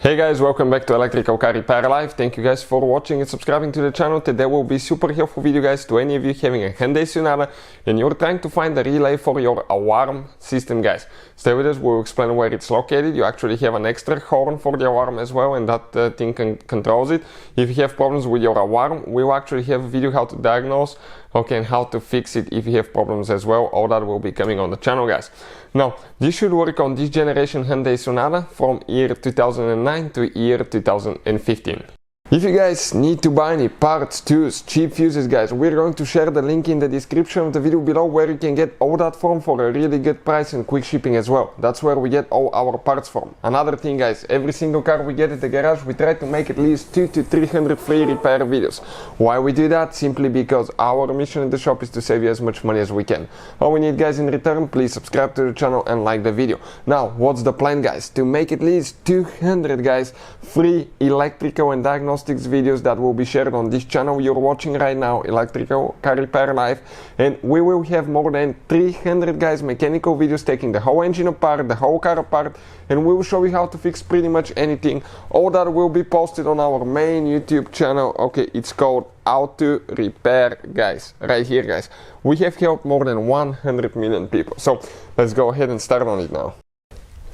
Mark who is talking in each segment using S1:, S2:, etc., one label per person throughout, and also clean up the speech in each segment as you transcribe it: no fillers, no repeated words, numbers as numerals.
S1: Hey guys, welcome back to Electrical Car Repair Live. Thank you guys for watching and subscribing to the channel. Today will be super helpful video guys to any of you having a Hyundai Sonata and you're trying to find the relay for your alarm system guys. Stay with us, we'll explain where it's located. You actually have an extra horn for the alarm as well, and that thing controls it. If you have problems with your alarm, we'll actually have a video how to diagnose, okay, and how to fix it if you have problems as well. All that will be coming on the channel guys. Now, this should work on this generation Hyundai Sonata from year 2009 to year 2015. If you guys need to buy any parts, tools, cheap fuses guys, we're going to share the link in the description of the video below where you can get all that from for a really good price and quick shipping as well. That's where we get all our parts from. Another thing guys, every single car we get at the garage, we try to make at least 200 to 300 free repair videos. Why we do that? Simply because our mission in the shop is to save you as much money as we can. All we need guys in return, please subscribe to the channel and like the video. Now, what's the plan guys? To make at least 200 guys free electrical and diagnostic videos that will be shared on this channel you're watching right now, Electrical Car Repair Live, and we will have more than 300 guys mechanical videos taking the whole engine apart, the whole car apart, and we will show you how to fix pretty much anything. All that will be posted on our main YouTube channel. Okay, it's called Auto Repair guys, right here guys. We have helped more than 100 million people, so let's go ahead and start on it now.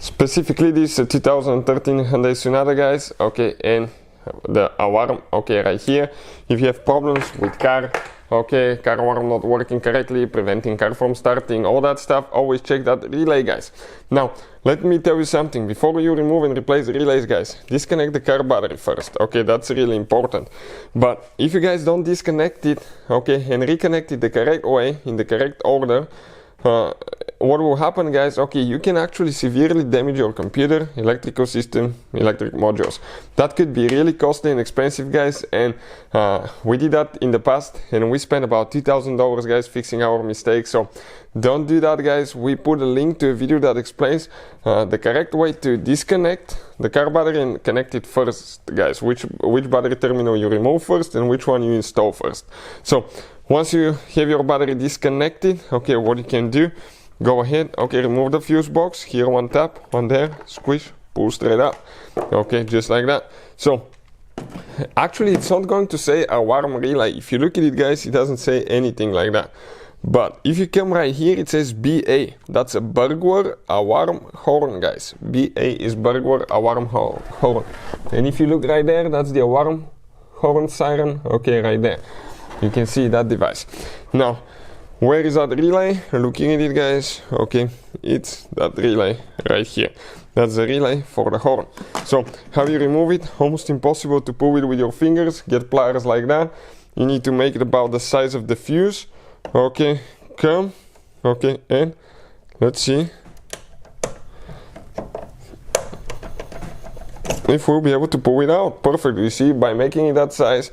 S1: Specifically this is a 2013 Hyundai Sonata guys, okay, and the alarm, okay, right here. If you have problems with car, okay, car alarm not working correctly, preventing car from starting, all that stuff, always check that relay guys. Now, let me tell you something, before you remove and replace the relays guys, disconnect the car battery first, okay, that's really important. But if you guys don't disconnect it, okay, and reconnect it the correct way, in the correct order, what will happen guys, okay, you can actually severely damage your computer, electrical system, electric modules. That could be really costly and expensive guys, and we did that in the past and we spent about $2,000 guys fixing our mistakes. So don't do that guys. We put a link to a video that explains the correct way to disconnect the car battery and connect it first guys, which battery terminal you remove first and which one you install first. So once you have your battery disconnected, okay, what you can do, go ahead, okay, remove the fuse box, here one tap, one there, squish, pull straight up, okay, just like that. So actually it's not going to say alarm relay. If you look at it guys, it doesn't say anything like that. But if you come right here, it says BA. That's a burglar alarm horn guys. BA is burglar alarm horn. And if you look right there, that's the alarm horn siren, okay, right there. You can see that device. Now, where is that relay? Looking at it guys, okay, it's that relay right here. That's the relay for the horn. So how you remove it? Almost impossible to pull it with your fingers. Get pliers like that. You need to make it about the size of the fuse. Okay, come, okay, and let's see if we'll be able to pull it out. Perfect. You see, by making it that size,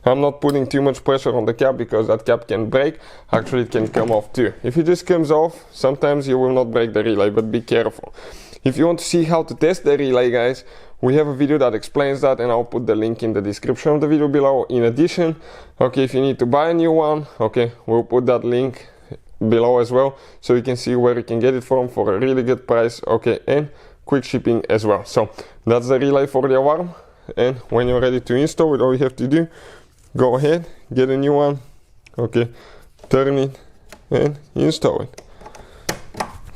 S1: I'm not putting too much pressure on the cap because that cap can break. Actually, it can come off too. If it just comes off, sometimes you will not break the relay, but be careful. If you want to see how to test the relay guys, we have a video that explains that and I'll put the link in the description of the video below. In addition, okay, if you need to buy a new one, okay, we'll put that link below as well so you can see where you can get it from for a really good price, okay, and quick shipping as well. So that's the relay for the alarm, and when you're ready to install it, all you have to do, go ahead, get a new one, okay, turn it and install it.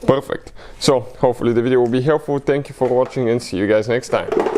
S1: Perfect. So hopefully the video will be helpful. Thank you for watching and see you guys next time.